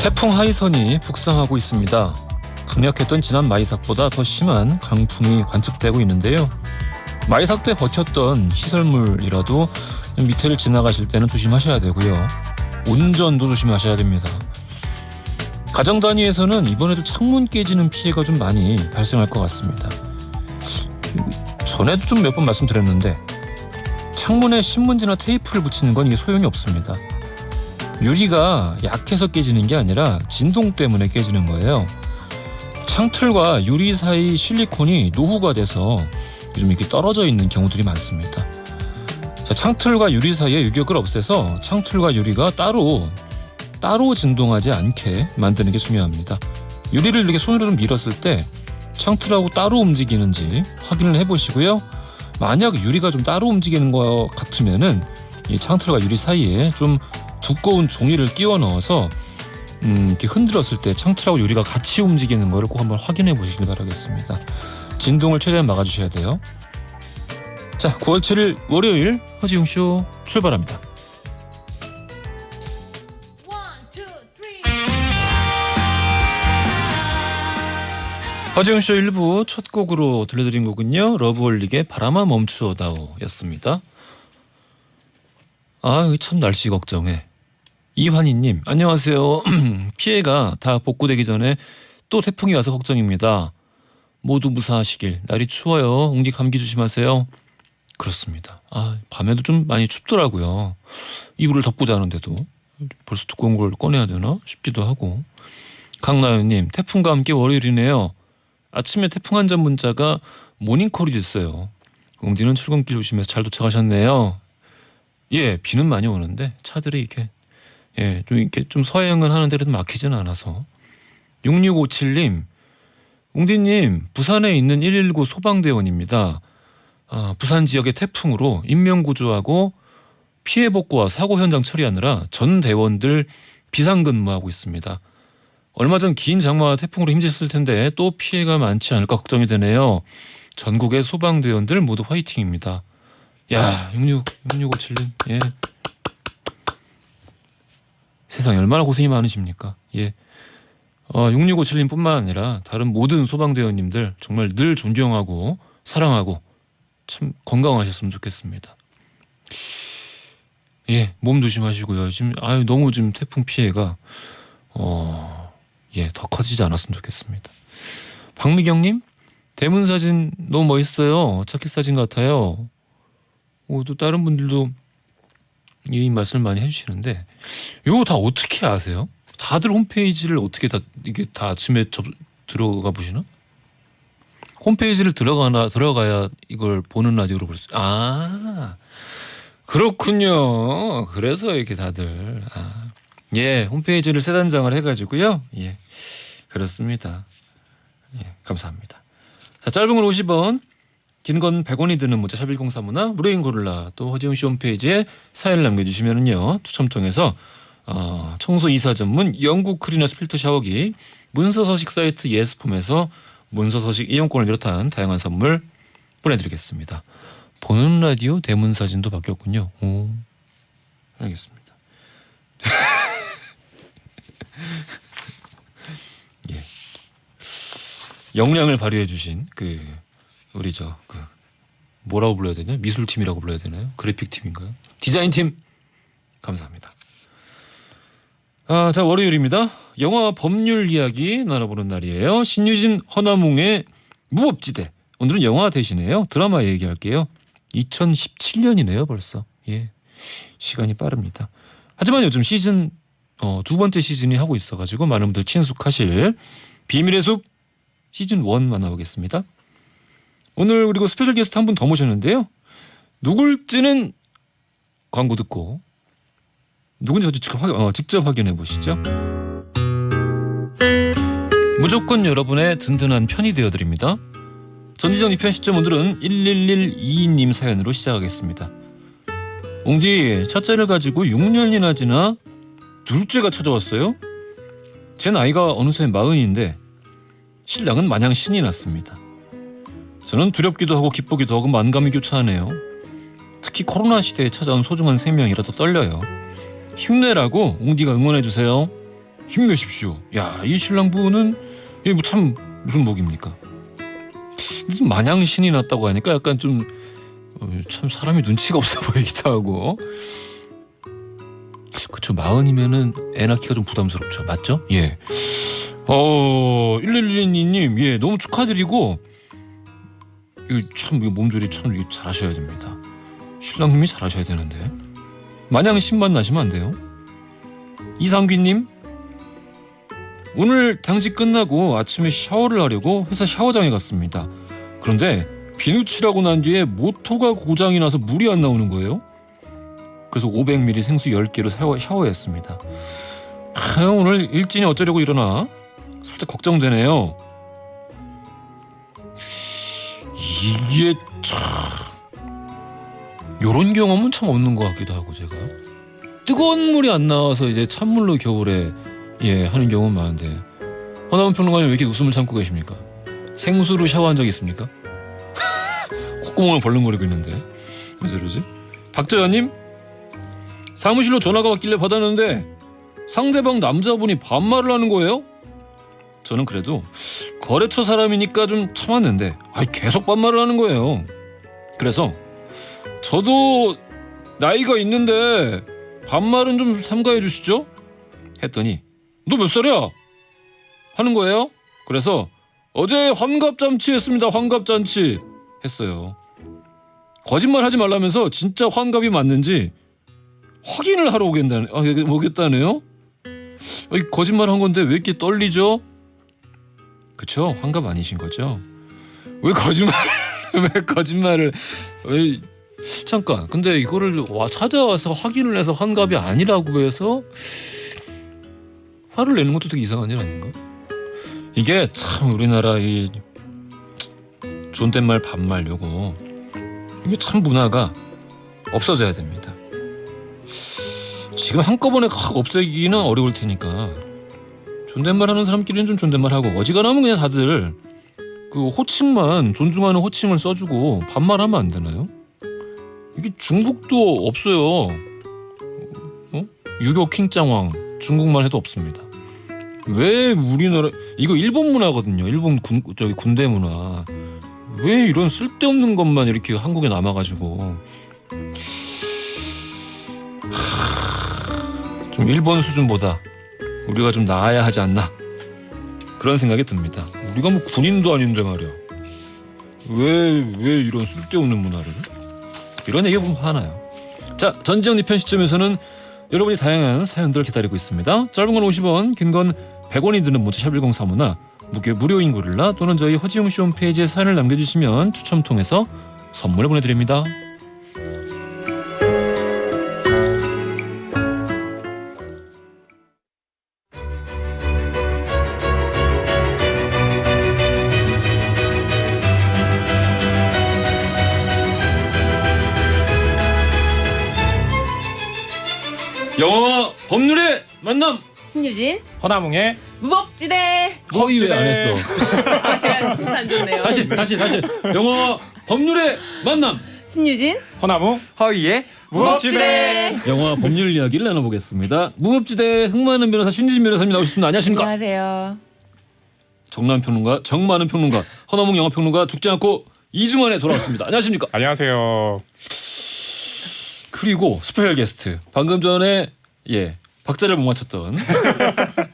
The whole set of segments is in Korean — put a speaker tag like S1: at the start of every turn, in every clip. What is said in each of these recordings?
S1: 태풍 하이선이 북상하고 있습니다. 강력했던 지난 마이삭보다 더 심한 강풍이 관측되고 있는데요. 마이삭 때 버텼던 시설물이라도 밑에를 지나가실 때는 조심하셔야 되고요. 운전도 조심하셔야 됩니다. 가정 단위에서는 이번에도 창문 깨지는 피해가 좀 많이 발생할 것 같습니다. 전에도 좀 몇 번 말씀드렸는데 창문에 신문지나 테이프를 붙이는 건 이게 소용이 없습니다. 유리가 약해서 깨지는 게 아니라 진동 때문에 깨지는 거예요. 창틀과 유리 사이 실리콘이 노후가 돼서 요즘 이렇게 떨어져 있는 경우들이 많습니다. 자, 창틀과 유리 사이의 유격을 없애서 창틀과 유리가 따로 진동하지 않게 만드는 게 중요합니다. 유리를 이렇게 손으로 좀 밀었을 때 창틀하고 따로 움직이는지 확인을 해보시고요. 만약 유리가 좀 따로 움직이는 것 같으면은 이 창틀과 유리 사이에 좀 두꺼운 종이를 끼워 넣어서 이렇게 흔들었을 때 창틀하고 유리가 같이 움직이는 거를 꼭 한번 확인해 보시길 바라겠습니다. 진동을 최대한 막아주셔야 돼요. 자, 9월 7일 월요일 허지웅쇼 출발합니다. 허지웅쇼 1부 첫 곡으로 들려드린 곡은요, 러브홀릭의 바람아 멈추어다오 였습니다. 아, 참 날씨 걱정해. 이환희님, 안녕하세요. 피해가 다 복구되기 전에 또 태풍이 와서 걱정입니다. 모두 무사하시길. 날이 추워요. 웅디 감기 조심하세요. 그렇습니다. 아, 밤에도 좀 많이 춥더라고요. 이불을 덮고 자는데도 벌써 두꺼운 걸 꺼내야 되나 싶기도 하고. 강나연님, 태풍과 함께 월요일이네요. 아침에 태풍 한전 문자가 모닝콜이 됐어요. 웅디는 출근길 조심해서 잘 도착하셨네요. 예, 비는 많이 오는데 차들이 이렇게 좀 서행은 하는데 그래도 막히지는 않아서. 6657님, 웅디님, 부산에 있는 119 소방대원입니다. 부산 지역의 태풍으로 인명구조하고 피해 복구와 사고 현장 처리하느라 전 대원들 비상근무하고 있습니다. 얼마 전 긴 장마와 태풍으로 힘드셨을 텐데 또 피해가 많지 않을까 걱정이 되네요. 전국의 소방대원들 모두 화이팅입니다. 야, 6657님, 예. 세상에 얼마나 고생이 많으십니까? 예. 6657님 뿐만 아니라 다른 모든 소방대원님들 정말 늘 존경하고 사랑하고 참 건강하셨으면 좋겠습니다. 예, 몸 조심하시고요. 지금 너무 지금 태풍 피해가 더 커지지 않았으면 좋겠습니다. 박미경님, 대문 사진 너무 멋있어요. 자켓 사진 같아요. 또 다른 분들도 이 말씀을 많이 해주시는데 이거 다 어떻게 아세요? 다들 홈페이지를 어떻게 이게 다 아침에 들어가 보시나? 홈페이지를 들어가야 이걸 보는 라디오로 볼 수. 그렇군요. 그래서 이렇게 다들 홈페이지를 세 단장을 해가지고요. 예, 그렇습니다. 예, 감사합니다. 자, 짧은 걸 50원, 긴 건 100원이 드는 문자 샵 1035나 무료인 고릴라 또 허지웅 씨 홈페이지에 사연을 남겨주시면은요, 추첨 통해서 청소 이사 전문 영국 크리너스 필터 샤워기, 문서서식 사이트 예스폼에서 문서서식 이용권을 비롯한 다양한 선물 보내드리겠습니다. 보는 라디오 대문 사진도 바뀌었군요. 오, 알겠습니다. 예. 역량을 발휘해 주신 우리 뭐라고 불러야 되냐? 미술팀이라고 불러야 되나요? 그래픽팀인가요? 디자인팀 감사합니다. 자, 월요일입니다. 영화 법률 이야기 나눠보는 날이에요. 신유진 허나몽의 무법지대. 오늘은 영화 대신에요, 드라마 얘기할게요. 2017년이네요 벌써. 예, 시간이 빠릅니다. 하지만 요즘 시즌 두 번째 시즌이 하고 있어가지고 많은 분들 친숙하실 비밀의 숲 시즌 1 만나보겠습니다. 오늘 그리고 스페셜 게스트 한 분 더 모셨는데요. 누굴지는 광고 듣고 누군지 직접 확인해 보시죠. 무조건 여러분의 든든한 편이 되어드립니다. 전지적 2편 시점 오늘은 11122님 사연으로 시작하겠습니다. 웅디, 첫째를 가지고 6년이나 지나 둘째가 찾아왔어요. 제 나이가 어느새 40인데 신랑은 마냥 신이 났습니다. 저는 두렵기도 하고 기쁘기도 하고 만감이 교차하네요. 특히 코로나 시대에 찾아온 소중한 생명이라 더 떨려요. 힘내라고 웅디가 응원해주세요. 힘내십시오. 야, 이 신랑 부부는 이게 뭐 참 무슨 복입니까? 마냥 신이 났다고 하니까 약간 좀 참 사람이 눈치가 없어 보이기도 하고. 그쵸, 40이면은 애 낳기가 좀 부담스럽죠. 맞죠? 예. 1112님, 예, 너무 축하드리고, 이거 참, 이거 몸조리 참 이거 잘하셔야 됩니다. 신랑님이 잘하셔야 되는데. 마냥 신만 나시면 안 돼요. 이상귀님, 오늘 당직 끝나고 아침에 샤워를 하려고 회사 샤워장에 갔습니다. 그런데 비누칠하고 난 뒤에 모터가 고장이 나서 물이 안 나오는 거예요. 그래서 500ml 생수 10개로 샤워했습니다. 오늘 일진이 어쩌려고 이러나 살짝 걱정되네요. 이게 참 요런 경험은 참 없는 것 같기도 하고, 제가 뜨거운 물이 안 나와서 이제 찬물로 겨울에 하는 경우는 많은데, 허나운 평론가님 왜 이렇게 웃음을 참고 계십니까? 생수로 샤워한 적 있습니까? 콧구멍을 벌렁거리고 있는데 왜 저러지? 박재현님, 사무실로 전화가 왔길래 받았는데 상대방 남자분이 반말을 하는 거예요. 저는 그래도 거래처 사람이니까 좀 참았는데 계속 반말을 하는 거예요. 그래서 저도 나이가 있는데 반말은 좀 삼가해 주시죠 했더니 너 몇 살이야? 하는 거예요. 그래서 어제 환갑잔치 했습니다. 환갑잔치 했어요. 거짓말 하지 말라면서 진짜 환갑이 맞는지 확인을 하러 오겠다네요. 거짓말 한 건데 왜 이렇게 떨리죠? 그쵸? 환갑 아니신 거죠? 왜 거짓말을 잠깐, 근데 이거를 찾아와서 확인을 해서 환갑이 아니라고 해서 화를 내는 것도 되게 이상한 일 아닌가? 이게 참 우리나라 이 존댓말 반말 요거 이게 참 문화가 없어져야 됩니다. 지금 한꺼번에 확 없애기는 어려울 테니까 존댓말 하는 사람끼리는 좀 존댓말 하고, 어지간하면 그냥 다들 그 호칭만, 존중하는 호칭을 써주고 반말하면 안 되나요? 이게 중국도 없어요. 유교 킹짱왕 중국말 해도 없습니다. 왜 우리나라, 이거 일본 문화거든요. 일본 군대 문화. 왜 이런 쓸데없는 것만 이렇게 한국에 남아가지고 좀 일본 수준보다 우리가 좀 나아야 하지 않나, 그런 생각이 듭니다. 우리가 뭐 군인도 아닌데 말이야. 왜 이런 쓸데없는 문화를, 이런 얘기 보면 화나요. 자, 전지현 2편 시점에서는 여러분이 다양한 사연들 기다리고 있습니다. 짧은 건 50원, 긴 건 100원이 드는 문자 샵1035나 무료인 고릴라 또는 저희 허지웅 씨 홈페이지에 사연을 남겨주시면 추첨 통해서 선물 보내드립니다. 영화와 법률의 만남,
S2: 신유진
S3: 허나몽의
S2: 무법지대.
S1: 허위 왜 안 했어?
S2: 제가 기분 안 좋네요.
S1: 다시 영화와 법률의 만남,
S2: 신유진
S3: 허나몽
S4: 허위의 무법지대.
S1: 영화 법률 이야기를 나눠보겠습니다. 무법지대 흥많은 변호사 신유진 변호사님 나오셨습니다. 안녕하십니까?
S2: 안녕하세요.
S1: 정남 평론가, 정많은 평론가, 허나몽 영화 평론가 죽지 않고 2주 만에 돌아왔습니다. 안녕하십니까?
S3: 안녕하세요.
S1: 그리고 스페셜 게스트, 방금 전에 박자를 못 맞췄던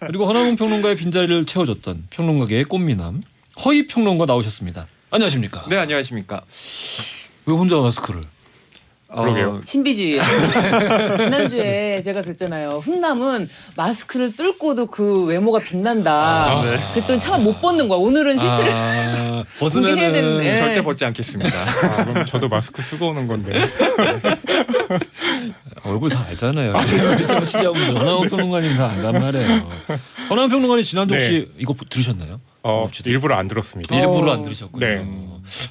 S1: 그리고 허나몽 평론가의 빈자리를 채워줬던 평론가계의 꽃미남 허위 평론가 나오셨습니다. 안녕하십니까?
S4: 네, 안녕하십니까.
S1: 왜 혼자 마스크를?
S3: 그러게요.
S2: 신비주의. 지난주에 제가 그랬잖아요. 훈남은 마스크를 뚫고도 그 외모가 빛난다. 그랬더니 참 못 벗는 거야. 오늘은 실체를 공개해야
S1: 벗으면은
S2: 되는데.
S4: 절대 벗지 않겠습니다.
S3: 그럼 저도 마스크 쓰고 오는 건데.
S1: 얼굴 다 알잖아요. 시청자분들 허나몽 평론가님 다 안단 말이에요. 허나몽 평론가님 지난주 혹시 이거 들으셨나요?
S3: 일부러 안 들었습니다.
S1: 일부러 안 들으셨군요.
S3: 네.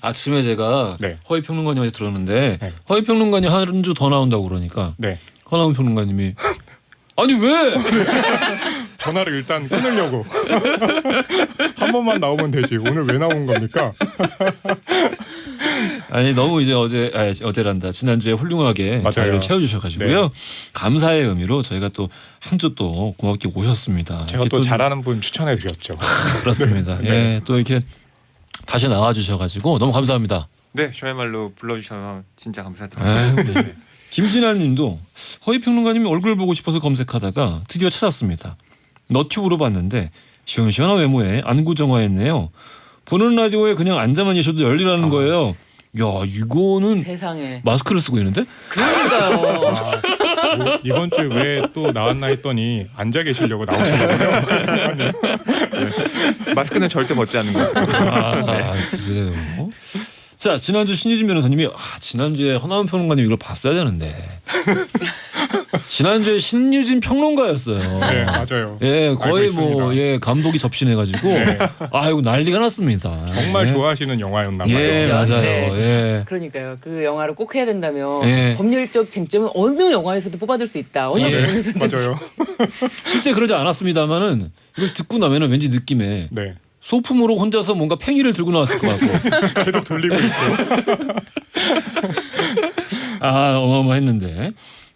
S1: 아침에 제가
S3: 네.
S1: 허위 평론가님한테 들었는데
S3: 네.
S1: 허위 평론가님 한 주 더 나온다고 그러니까
S3: 네.
S1: 허나몽 평론가님이 아니 왜?
S3: 전화를 일단 끊으려고. 한 번만 나오면 되지. 오늘 왜 나온 겁니까?
S1: 아니 너무 이제 어제란다 지난주에 훌륭하게
S3: 맞아요.
S1: 자리를 채워주셔가지고요.
S3: 네.
S1: 감사의 의미로 저희가 또 한 주 또 고맙게 오셨습니다.
S3: 제가
S1: 이렇게
S3: 또 잘하는 분 추천해 드렸죠.
S1: 그렇습니다.
S3: 네.
S1: 예, 또 이렇게 다시 나와주셔가지고 너무 감사합니다.
S4: 네, 저야말로 불러주셔서 진짜 감사드립니다.
S1: 아유, 네. 김진아님도 허위평론가님 얼굴 보고 싶어서 검색하다가 드디어 찾았습니다. 너튜브로 봤는데 시원시원한 외모에 안구정화했네요. 보는 라디오에 그냥 앉아만 계셔도 열리라는 거예요. 야 이거는
S2: 세상에.
S1: 마스크를 쓰고 있는데?
S2: 그러니까요.
S3: 뭐 이번 주에 왜 또 나왔나 했더니 앉아 계시려고 나오시거든요.
S4: 마스크는 절대 벗지 않는 거예요.
S1: 그래요. 자 지난주 신유진 변호사님이 지난주에 허나은 평론가님 이걸 봤어야 되는데 지난주에 신유진 평론가였어요.
S3: 네, 맞아요.
S1: 예, 거의
S3: 알고 있습니다.
S1: 뭐 예 감독이 접신해가지고
S3: 네.
S1: 이거 난리가 났습니다.
S3: 정말
S1: 예.
S3: 좋아하시는 영화였나 봐요.
S1: 예,
S2: 그렇죠.
S1: 맞아요.
S2: 네.
S1: 예.
S2: 그러니까요. 그 영화를 꼭 해야 된다면
S1: 예.
S2: 법률적 쟁점은 어느 영화에서도 뽑아둘 수 있다. 어느
S1: 예.
S2: 부분에서든.
S3: 맞아요.
S1: 실제 그러지 않았습니다만은 이걸 듣고 나면은 왠지 느낌에
S3: 네.
S1: 소품으로 혼자서 뭔가 팽이를 들고 나왔을 것 같고
S3: 계속 돌리고 있고.
S1: 어마어마했는데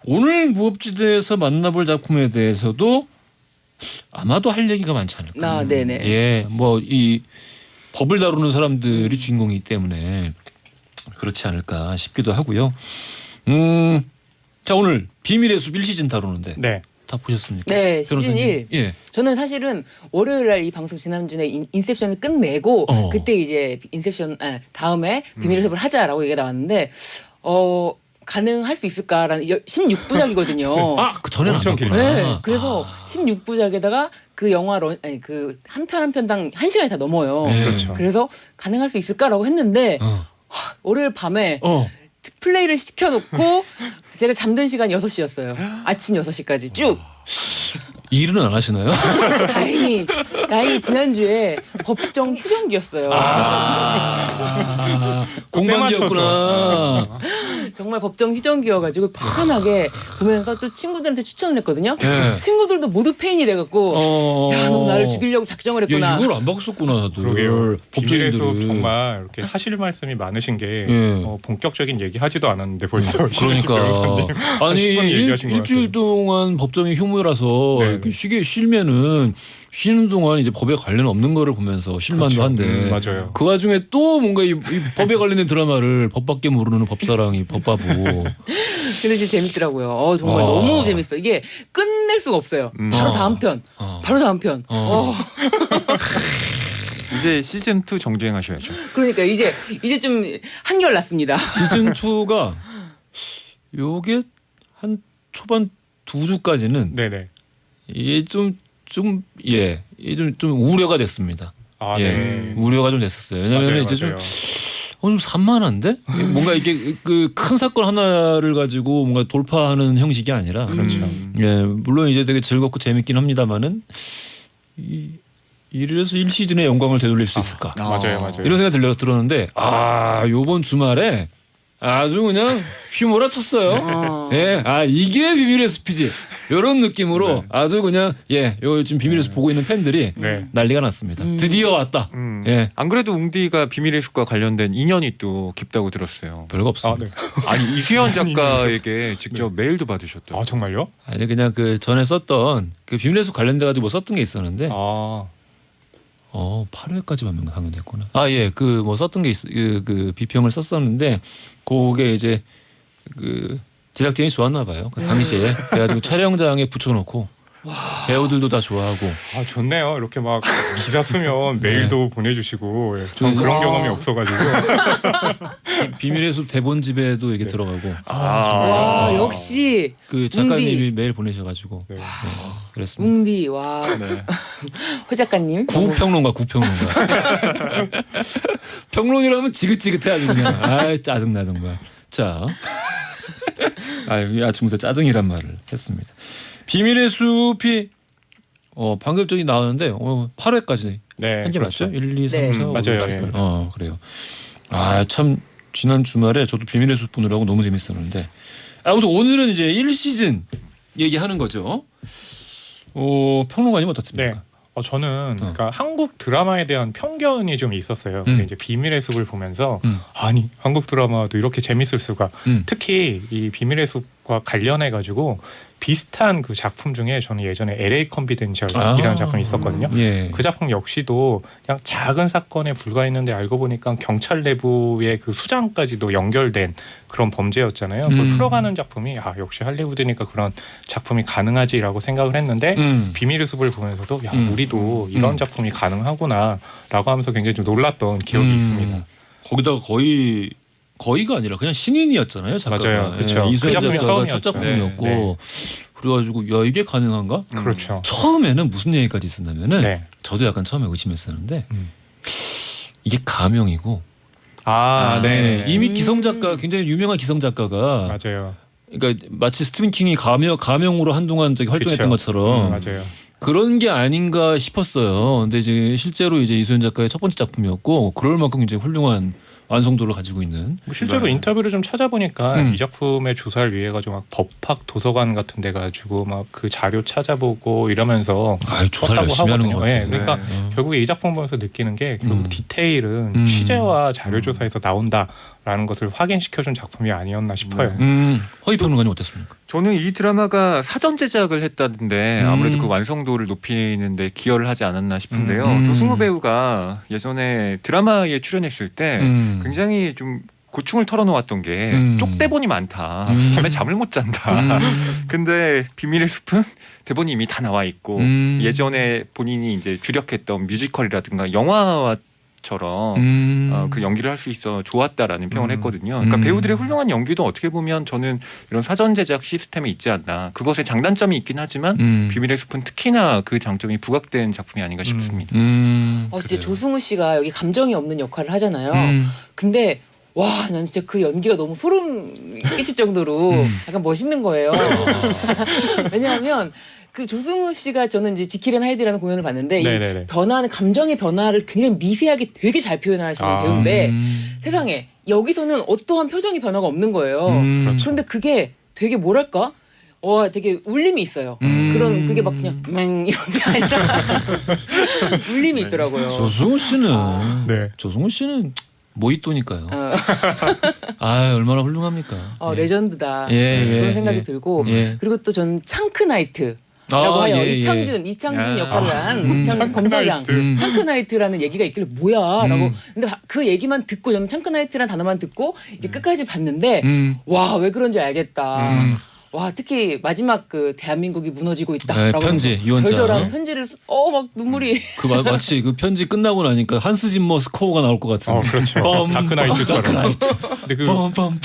S1: 오늘 무법지대에서 만나볼 작품에 대해서도 아마도 할 얘기가 많지 않을까.
S2: 네네.
S1: 예, 뭐 이 법을 다루는 사람들이 주인공이기 때문에 그렇지 않을까 싶기도 하고요. 자 오늘 비밀의 숲 1시즌 다루는데
S3: 네.
S1: 다 보셨습니까?
S2: 네, 시즌
S1: 변호사님?
S2: 1.
S1: 예.
S2: 저는 사실은 월요일 날 이 방송 지난주에 인셉션을 끝내고 그때 이제 인셉션 다음에 비밀의 숲을 하자라고 얘기가 나왔는데 가능할 수 있을까라는 16부작이거든요.
S1: 그 전에는
S3: 엄청
S1: 안
S3: 길죠.
S1: 봤구나.
S2: 네, 그래서 16부작에다가 그 영화 그 한 편 한 편당 1시간이 다 넘어요.
S1: 네.
S3: 그렇죠.
S2: 그래서 가능할 수 있을까라고 했는데 월요일 밤에 플레이를 시켜놓고 제가 잠든 시간이 6시였어요. 아침 6시까지 쭉.
S1: 일은 안 하시나요?
S2: 다행히 지난주에 법정 휴정기였어요.
S1: 공방기였구나.
S2: 정말 법정 휴정기여가지고 편하게 보면서 또 친구들한테 추천을 했거든요.
S1: 네.
S2: 친구들도 모두 페인이 돼갖고 야, 너 나를 죽이려고 작정을 했구나.
S1: 야, 이걸 안 봤었구나.
S3: 그러게요. 비밀에서
S1: 법조인들은.
S3: 정말 이렇게 하실 말씀이 많으신 게
S1: 예.
S3: 본격적인 얘기 하지도 않았는데 벌써 신유진
S1: 그러니까
S3: 변호사님
S1: 아니
S3: 10분 얘기하신 것
S1: 일주일
S3: 같아요.
S1: 동안 법정이 휴무라서
S3: 네.
S1: 이렇게 쉬면은 쉬는 동안 이제 법에 관련 없는 거를 보면서 실만도
S3: 그렇죠.
S1: 한데
S3: 맞아요.
S1: 그 와중에 또 뭔가 이 법에 관련된 드라마를 법밖에 모르는 법사랑이 법바보.
S2: 근데 진짜 재밌더라고요. 정말 너무 재밌어. 이게 끝낼 수가 없어요. 바로 다음 편. 바로 다음 편.
S4: 이제 시즌 2 정주행하셔야죠.
S2: 그러니까 이제 좀 한결 났습니다.
S1: 시즌 2가 요게 한 초반 2주까지는
S3: 네네.
S1: 이게 좀 우려가 됐습니다. 예,
S3: 네.
S1: 우려가 좀 됐었어요. 왜냐하면
S3: 맞아요,
S1: 이제
S3: 맞아요.
S1: 좀 산만한데 뭔가 이게 그 큰 사건 하나를 가지고 뭔가 돌파하는 형식이 아니라
S3: 그렇죠.
S1: 예, 물론 이제 되게 즐겁고 재밌긴 합니다만은 이래서 1시즌의 영광을 되돌릴 수 있을까?
S3: 맞아요.
S1: 이런 생각이 들었는데 요번 주말에 아주 그냥 휘몰아쳤어요. 예, 이게 비밀의 숲이지. 이런 느낌으로 아주 그냥 요 지금 비밀의 숲 보고 있는 팬들이
S3: 네.
S1: 난리가 났습니다. 드디어 왔다. 예,
S4: 안 그래도 웅디가 비밀의 숲과 관련된 인연이 또 깊다고 들었어요.
S1: 별거 없습니다.
S3: 네.
S4: 아니 이수연 작가에게 직접 메일도 받으셨다.
S3: 정말요?
S1: 아니 그냥 그 전에 썼던 그 비밀의 숲 관련돼 가지고 뭐 썼던 게 있었는데 8회까지만 하면 됐구나. 그 뭐 썼던 게 그 비평을 썼었는데 그게 이제 그 제작진이 좋았나 봐요. 그 당시에 그래가지고 촬영장에 붙여놓고 배우들도 다 좋아하고.
S3: 좋네요. 이렇게 막 기사 쓰면 메일도 보내주시고 전 그런 경험이 없어가지고.
S1: 비밀의 숲 대본집에도 이게 들어가고.
S2: 와, 역시
S1: 그 작가님이
S2: 웅디.
S1: 메일 보내셔가지고.
S3: 네.
S1: 그랬습니다.
S2: 웅디 와 허 작가님.
S1: 구평론가. 평론이라면 지긋지긋해 아주 그냥. 짜증나 정말. 자, 아침부터 짜증이란 말을 했습니다. 비밀의 숲이 방금 저기 나왔는데 8회까지
S3: 네,
S1: 한 게
S3: 그렇죠.
S1: 맞죠? 1, 2, 3,
S2: 네.
S1: 4, 5,
S3: 맞아요,
S1: 6,
S3: 예.
S1: 그래요. 참 지난 주말에 저도 비밀의 숲 보느라고 너무 재밌었는데 아무튼 오늘은 이제 1시즌 얘기하는 거죠. 평론가님 어떻습니까?
S3: 네. 저는 그러니까 한국 드라마에 대한 편견이 좀 있었어요. 근데 이제 비밀의 숲을 보면서 아니 한국 드라마도 이렇게 재밌을 수가. 특히 이 비밀의 숲과 관련해 가지고 비슷한 그 작품 중에 저는 예전에 LA 컨피덴셜이라는 작품이 있었거든요.
S1: 예.
S3: 그 작품 역시도 그냥 작은 사건에 불과했는데 알고 보니까 경찰 내부의 그 수장까지도 연결된 그런 범죄였잖아요. 그걸 풀어가는 작품이 역시 할리우드니까 그런 작품이 가능하지라고 생각을 했는데 비밀의 숲을 보면서도 우리도 이런 작품이 가능하구나라고 하면서 굉장히 좀 놀랐던 기억이 있습니다.
S1: 거기다가 거의가 아니라 그냥 신인이었잖아요. 작가가.
S3: 맞아요. 그렇죠.
S1: 이수연
S3: 그 작품이
S1: 작가가 첫
S3: 처음이었죠.
S1: 작품이었고
S3: 네.
S1: 그래가지고 야 이게 가능한가?
S3: 그렇죠.
S1: 처음에는 무슨 얘기까지 있었냐면은
S3: 네.
S1: 저도 약간 처음에 의심했었는데 이게 가명이고
S3: 네.
S1: 이미 기성 작가 굉장히 유명한 기성 작가가
S3: 맞아요.
S1: 그러니까 마치 스티븐 킹이 가명으로 한동안 저기 활동했던
S3: 그쵸.
S1: 것처럼
S3: 맞아요.
S1: 그런 게 아닌가 싶었어요. 근데 이제 실제로 이제 이소연 작가의 첫 번째 작품이었고 그럴 만큼 굉장히 훌륭한 완성도를 가지고 있는.
S3: 실제로 인터뷰를 좀 찾아보니까
S1: 음.
S3: 이 작품의 조사를 위해 가지고 막 법학 도서관 같은 데 가지고 막 그 자료 찾아보고 이러면서
S1: 조사를
S3: 썼다고
S1: 열심히 하는 것
S3: 하거든요.
S1: 같아요.
S3: 네, 그러니까
S1: 네.
S3: 결국에 이 작품 보면서 느끼는 게 결국 디테일은 취재와 자료 조사에서 나온다라는 것을 확인시켜준 작품이 아니었나 싶어요.
S1: 허위 평론가님 어땠습니까?
S4: 저는 이 드라마가 사전 제작을 했다는데 아무래도 그 완성도를 높이는데 기여를 하지 않았나 싶은데요. 조승우 배우가 예전에 드라마에 출연했을 때 굉장히 좀 고충을 털어놓았던 게 쪽대본이 많다. 밤에 잠을 못 잔다. 근데 비밀의 숲은 대본이 이미 다 나와 있고 예전에 본인이 이제 주력했던 뮤지컬이라든가 영화와 처럼 그 연기를 할 수 있어 좋았다라는 평을 했거든요. 그러니까 배우들의 훌륭한 연기도 어떻게 보면 저는 이런 사전 제작 시스템에 있지 않나. 그것에 장단점이 있긴 하지만 비밀의 숲은 특히나 그 장점이 부각된 작품이 아닌가 싶습니다.
S2: 진짜 조승우 씨가 여기 감정이 없는 역할을 하잖아요. 근데 와, 난 진짜 그 연기가 너무 소름 끼칠 정도로 약간 멋있는 거예요. 왜냐하면 그 조승우 씨가 저는 이제 지킬 앤 하이드라는 공연을 봤는데
S3: 네네네.
S2: 이 변화하는 감정의 변화를 굉장히 미세하게 되게 잘 표현하시는 배우인데 세상에 여기서는 어떠한 표정의 변화가 없는 거예요. 그런데 그게 되게 뭐랄까? 되게 울림이 있어요. 그런 그게 막 그냥 이런 게 아니라 울림이 있더라고요.
S1: 조승우 씨는 모히또니까요. 얼마나 훌륭합니까?
S2: 레전드다.
S1: 예,
S2: 그런
S1: 예,
S2: 생각이
S1: 예.
S2: 들고
S1: 예.
S2: 그리고 또 저는 창크나이트 라고 해요. 이창준 역할을 한 검사장 창크나이트라는 얘기가 있길래 뭐야라고. 근데 그 얘기만 듣고 저는 창크나이트라는 단어만 듣고 이제 끝까지 봤는데 와, 왜 그런지 알겠다. 와, 특히 마지막 그 대한민국이 무너지고 있다라고
S1: 편지, 유언장.
S2: 절절한 편지를 막 눈물이
S1: 마치 그 편지 끝나고 나니까 한스 짐머 스코어가 나올 것 같은.
S3: 그렇죠. 다크나이트처럼. 근데 그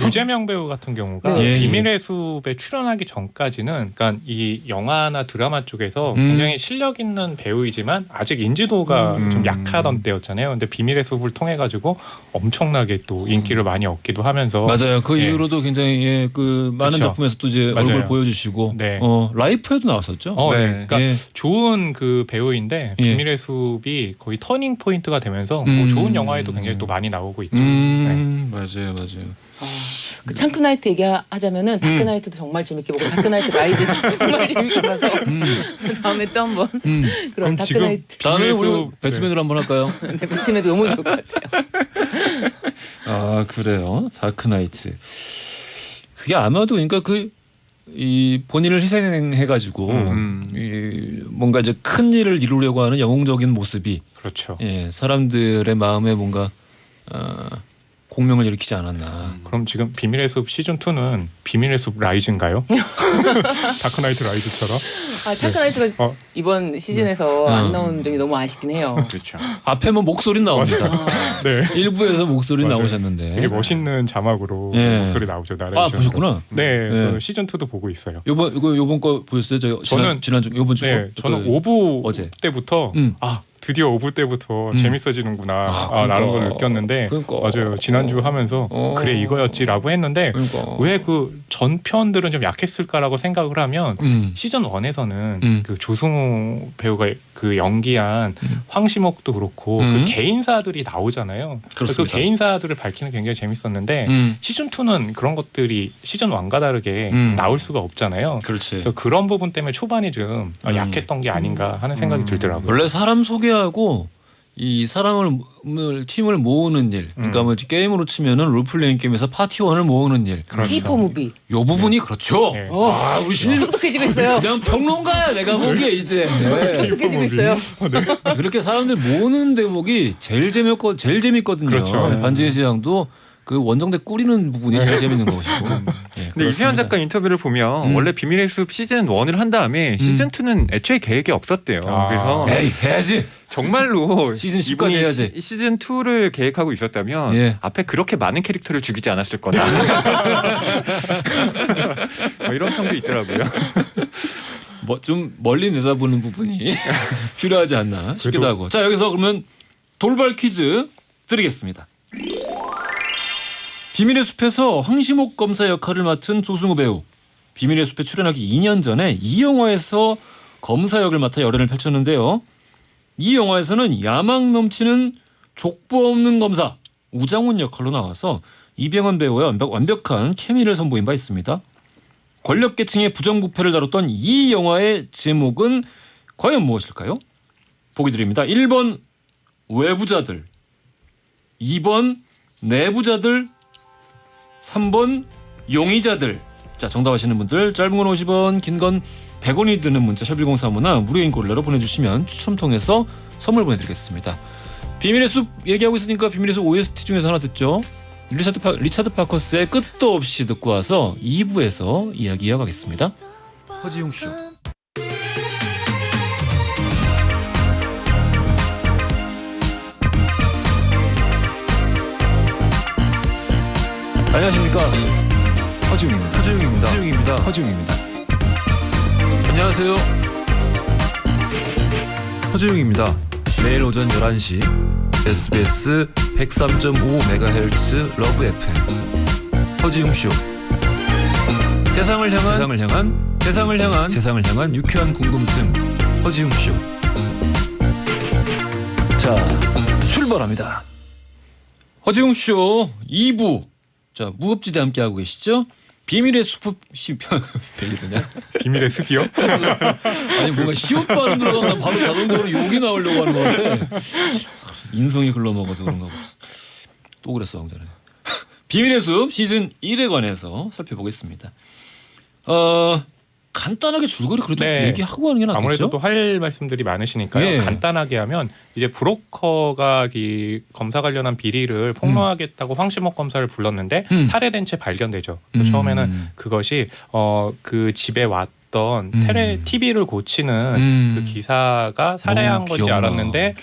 S3: 유재명 배우 같은 경우가
S1: 네.
S3: 비밀의 숲에 출연하기 전까지는 그러니까 이 영화나 드라마 쪽에서 굉장히 실력 있는 배우이지만 아직 인지도가 좀 약하던 때였잖아요. 근데 비밀의 숲을 통해 가지고 엄청나게 또 인기를 많이 얻기도 하면서
S1: 맞아요. 그 이후로도 굉장히 그 많은
S3: 그렇죠.
S1: 작품에서 또 이제
S3: 맞아요.
S1: 얼굴 보여주시고
S3: 네.
S1: 라이프에도 나왔었죠.
S3: 네. 그러니까
S1: 예.
S3: 좋은 그 배우인데
S1: 예.
S3: 비밀의 숲이 거의 터닝 포인트가 되면서 뭐 좋은 영화에도 굉장히 또 많이 나오고 있죠. 네.
S1: 맞아요.
S2: 그 창크나이트 얘기하자면은 다크나이트도 정말 재밌게 보고 다크나이트 라이즈도 정말 재밌게 봐서 다음에 또 한번 그런
S3: 그럼 지금
S2: 다크나이트
S1: 다음에 우리
S3: 비밀의 숲,
S1: 배트맨으로 한번 할까요?
S2: 배트맨도 너무 좋을 것 같아요.
S1: 그래요. 다크나이트. 그게 아마도 그러니까 이 본인을 희생해가지고 뭔가 이제 큰 일을 이루려고 하는 영웅적인 모습이
S3: 그렇죠.
S1: 사람들의 마음에 뭔가 공명을 일으키지 않았나.
S3: 그럼 지금 비밀의 숲 시즌 2는 비밀의 숲 라이즈인가요? 다크나이트 라이즈처럼?
S2: 창크나이트가 이번 시즌에서 안 나온 점이 너무 아쉽긴 해요.
S4: 그렇죠.
S1: 앞에만 목소리 나옵니다.
S3: 네.
S1: 일부에서 목소리
S3: 맞아요.
S1: 나오셨는데.
S3: 되게 멋있는 자막으로
S1: 예.
S3: 목소리 나오죠. 나레이션.
S1: 보셨구나.
S3: 네, 저는 시즌 2도 보고 있어요.
S1: 요번 거 보셨어요?
S3: 저는
S1: 지난주 요번 주
S3: 네, 저는 5부
S1: 어제.
S3: 때부터 드디어 5부 때부터 재밌어지는구나
S1: 그러니까.
S3: 라는 걸 느꼈는데
S1: 그러니까.
S3: 맞아요. 지난주 하면서 그래 이거였지라고 했는데
S1: 그러니까.
S3: 왜 그 전편들은 좀 약했을까라고 생각을 하면 시즌 1에서는 그 조승우 배우가 그 연기한 황시목도 그렇고 그 개인사들이 나오잖아요.
S1: 그렇습니다.
S3: 그 개인사들을 밝히는 게 굉장히 재밌었는데 시즌 2는 그런 것들이 시즌 1과 다르게 나올 수가 없잖아요.
S1: 그렇지.
S3: 그래서 그런 부분 때문에 초반이 좀 약했던 게 아닌가 하는 생각이 들더라고요.
S1: 원래 사람 소개하고 이 사람을 팀을 모으는 일, 그러니까 뭐 게임으로 치면은 롤플레잉 게임에서 파티원을 모으는 일,
S2: 케이퍼 무비.
S1: 요 부분이 그렇죠.
S3: 네.
S1: 아, 우리 신인
S2: 똑똑해지고 있어요.
S1: 그냥 평론가야 내가 보기에 이제. 네.
S2: 똑똑해지고 있어요.
S1: 그렇게 사람들 모으는 대목이 제일 재밌거든요.
S3: 그렇죠.
S1: 반지의 제왕도 그 원정대 꾸리는 부분이 제일 재밌는 것이고. 네,
S4: 근데 이세현
S1: 그렇습니다.
S4: 작가 인터뷰를 보면 원래 비밀의 숲 시즌 1을 한 다음에 시즌 2는 애초에 계획이 없었대요. 그래서
S1: 에이 해야지.
S4: 정말로
S1: 시즌 10까지
S4: 이분이
S1: 해야지.
S4: 시즌 2를 계획하고 있었다면
S1: 예.
S4: 앞에 그렇게 많은 캐릭터를 죽이지 않았을 거다. 뭐 이런 평도 있더라고요.
S1: 뭐 좀 멀리 내다보는 부분이 필요하지 않나 싶기도 하고. 자, 여기서 그러면 돌발 퀴즈 드리겠습니다. 비밀의 숲에서 황시목 검사 역할을 맡은 조승우 배우. 비밀의 숲에 출연하기 2년 전에 이 영화에서 검사 역을 맡아 열연을 펼쳤는데요. 이 영화에서는 야망 넘치는 족보 없는 검사 우장훈 역할로 나와서 이병헌 배우와 완벽한 케미를 선보인 바 있습니다. 권력계층의 부정부패를 다뤘던 이 영화의 제목은 과연 무엇일까요? 보기 드립니다. 1번 외부자들, 2번 내부자들, 3번 용의자들. 자, 정답하시는 분들 짧은 건 50원, 긴 건 100원이 드는 문자 샵1035나 무료인 골라로 보내주시면 추첨 통해서 선물 보내드리겠습니다. 비밀의 숲 얘기하고 있으니까 비밀의 숲 OST 중에서 하나 듣죠. 리차드 파커스의 끝도 없이 듣고 와서 2부에서 이야기 이어가겠습니다. 허지용 쇼. 안녕하십니까. 허지웅입니다. 안녕하세요. 허지웅입니다. 매일 오전 11시 SBS 103.5MHz 러브 FM 허지웅쇼. 세상을 향한 유쾌한 궁금증 허지웅쇼. 자, 출발합니다. 허지웅쇼 2부. 자, 무법지대 함께 하고 계시죠? 비밀의 숲 왜 이러냐?
S3: 비밀의 숲이요?
S1: 아니 뭔가 시옷 발음 들어가면 바로 자동적으로 욕이 나오려고 하는 것 같아. 인성이 글러먹어서 그런가 보다. 또 그랬어 방전에. 비밀의 숲 시즌 1에 관해서 살펴보겠습니다. 간단하게 줄거리 그래도
S3: 네.
S1: 얘기하고 하는 게 낫겠죠?
S3: 아무래도 또 할 말씀들이 많으시니까요.
S1: 네.
S3: 간단하게 하면 이제 브로커가 이 검사 관련한 비리를 폭로하겠다고 황시목 검사를 불렀는데 살해된 채 발견되죠. 그래서 처음에는 그것이 그 집에 왔던 TV를 고치는 그 기사가 살해한 건지 알았는데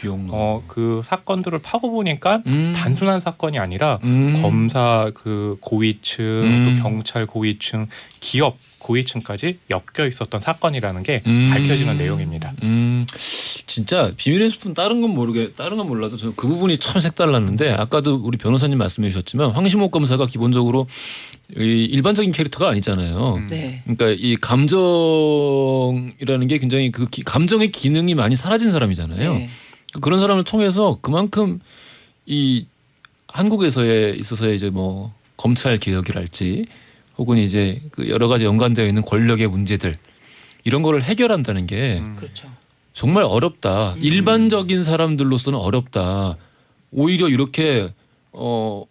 S3: 그 사건들을 파고 보니까 단순한 사건이 아니라 검사 그 고위층 또 경찰 고위층 기업 고위층까지 엮여 있었던 사건이라는 게 밝혀지는 내용입니다.
S1: 진짜 비밀의 숲은 다른 건 몰라도 저는 그 부분이 참 색달랐는데 아까도 우리 변호사님 말씀해 주셨지만 황시목 검사가 기본적으로 일반적인 캐릭터가 아니잖아요.
S2: 네.
S1: 그러니까 이 감정이라는 게 굉장히 그 감정의 기능이 많이 사라진 사람이잖아요.
S2: 네.
S1: 그런 사람을 통해서 그만큼 이 한국에서에 있어서의 이제 뭐 검찰 개혁이랄지 혹은 이제 그 여러 가지 연관되어 있는 권력의 문제들 이런 거를 해결한다는 게
S2: 그렇죠.
S1: 정말 어렵다. 일반적인 사람들로서는 어렵다. 오히려 이렇게